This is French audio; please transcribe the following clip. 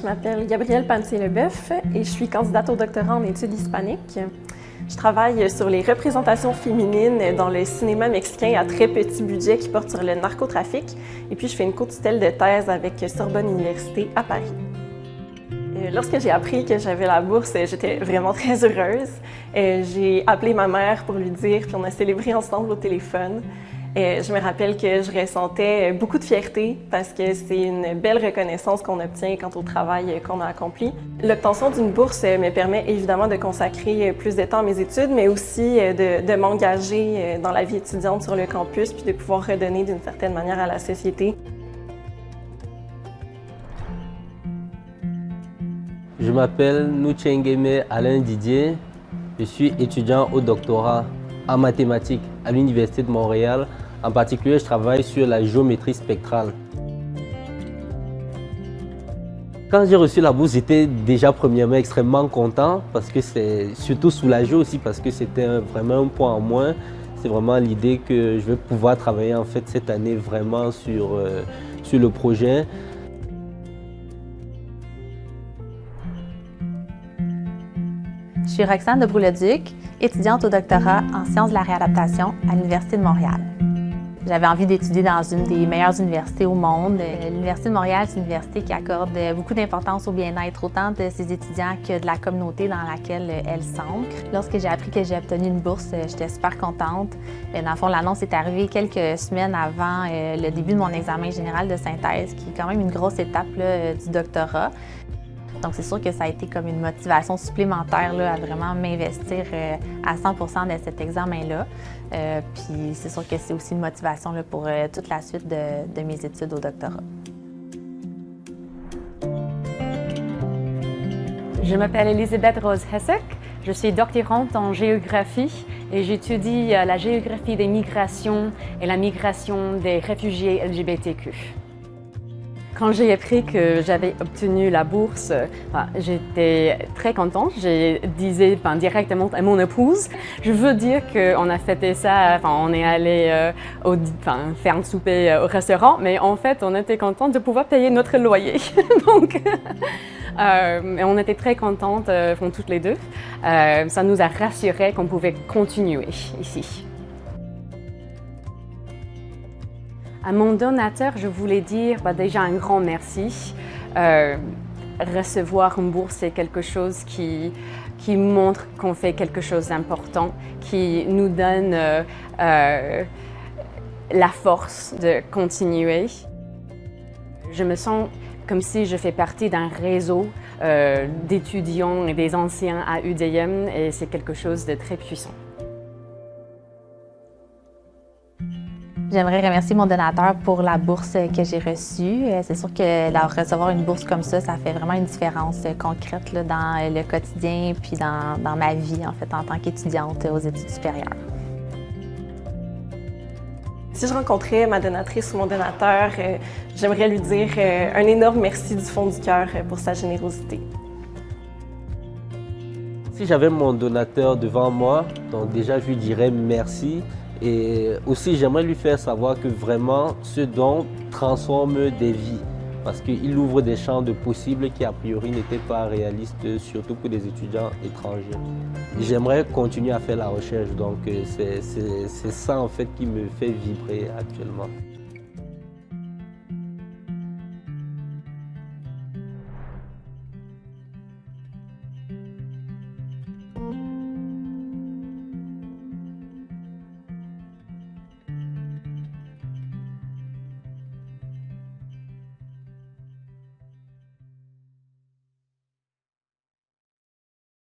m'appelle Gabrielle Pantier-Leboeuf et je suis candidate au doctorat en études hispaniques. Je travaille sur les représentations féminines dans le cinéma mexicain à très petit budget qui porte sur le narcotrafic. Et puis, je fais une co-tutelle de thèse avec Sorbonne Université à Paris. Lorsque j'ai appris que j'avais la bourse, j'étais vraiment très heureuse. J'ai appelé ma mère pour lui dire, puis on a célébré ensemble au téléphone. Je me rappelle que je ressentais beaucoup de fierté parce que c'est une belle reconnaissance qu'on obtient quant au travail qu'on a accompli. L'obtention d'une bourse me permet évidemment de consacrer plus de temps à mes études, mais aussi de m'engager dans la vie étudiante sur le campus puis de pouvoir redonner d'une certaine manière à la société. Je m'appelle Nuchengeme Alain Didier. Je suis étudiant au doctorat en mathématiques à l'Université de Montréal. En particulier, je travaille sur la géométrie spectrale. Quand j'ai reçu la bourse, j'étais déjà premièrement extrêmement content parce que c'est surtout soulagé aussi parce que c'était vraiment un point en moins. C'est vraiment l'idée que je vais pouvoir travailler en fait cette année vraiment sur le projet. Je suis Roxane de Brou-le-Duc, étudiante au doctorat en sciences de la réadaptation à l'Université de Montréal. J'avais envie d'étudier dans une des meilleures universités au monde. L'Université de Montréal, c'est une université qui accorde beaucoup d'importance au bien-être, autant de ses étudiants que de la communauté dans laquelle elle s'ancre. Lorsque j'ai appris que j'ai obtenu une bourse, j'étais super contente. Dans le fond, l'annonce est arrivée quelques semaines avant le début de mon examen général de synthèse, qui est quand même une grosse étape là, du doctorat. Donc, c'est sûr que ça a été comme une motivation supplémentaire là, à vraiment m'investir à 100% de cet examen-là. Puis, c'est sûr que c'est aussi une motivation là, pour toute la suite de mes études au doctorat. Je m'appelle Elisabeth Rose Hessek. Je suis doctorante en géographie et j'étudie la géographie des migrations et la migration des réfugiés LGBTQ. Quand j'ai appris que j'avais obtenu la bourse, j'étais très contente. Je disais directement à mon épouse, je veux dire qu'on a fêté ça, on est allé faire un souper au restaurant, mais en fait, on était contente de pouvoir payer notre loyer. Donc, on était très contentes, toutes les deux. Ça nous a rassuré qu'on pouvait continuer ici. À mon donateur, je voulais dire déjà un grand merci. Recevoir une bourse, c'est quelque chose qui montre qu'on fait quelque chose d'important, qui nous donne la force de continuer. Je me sens comme si je fais partie d'un réseau d'étudiants et des anciens à UDM et c'est quelque chose de très puissant. J'aimerais remercier mon donateur pour la bourse que j'ai reçue. C'est sûr que recevoir une bourse comme ça fait vraiment une différence concrète là, dans le quotidien puis dans ma vie en fait en tant qu'étudiante aux études supérieures. Si je rencontrais ma donatrice ou mon donateur, j'aimerais lui dire un énorme merci du fond du cœur pour sa générosité. Si j'avais mon donateur devant moi, donc déjà je lui dirais merci. Et aussi, j'aimerais lui faire savoir que vraiment, ce don transforme des vies parce qu'il ouvre des champs de possibles qui, a priori, n'étaient pas réalistes, surtout pour des étudiants étrangers. J'aimerais continuer à faire la recherche, donc c'est ça, en fait, qui me fait vibrer actuellement.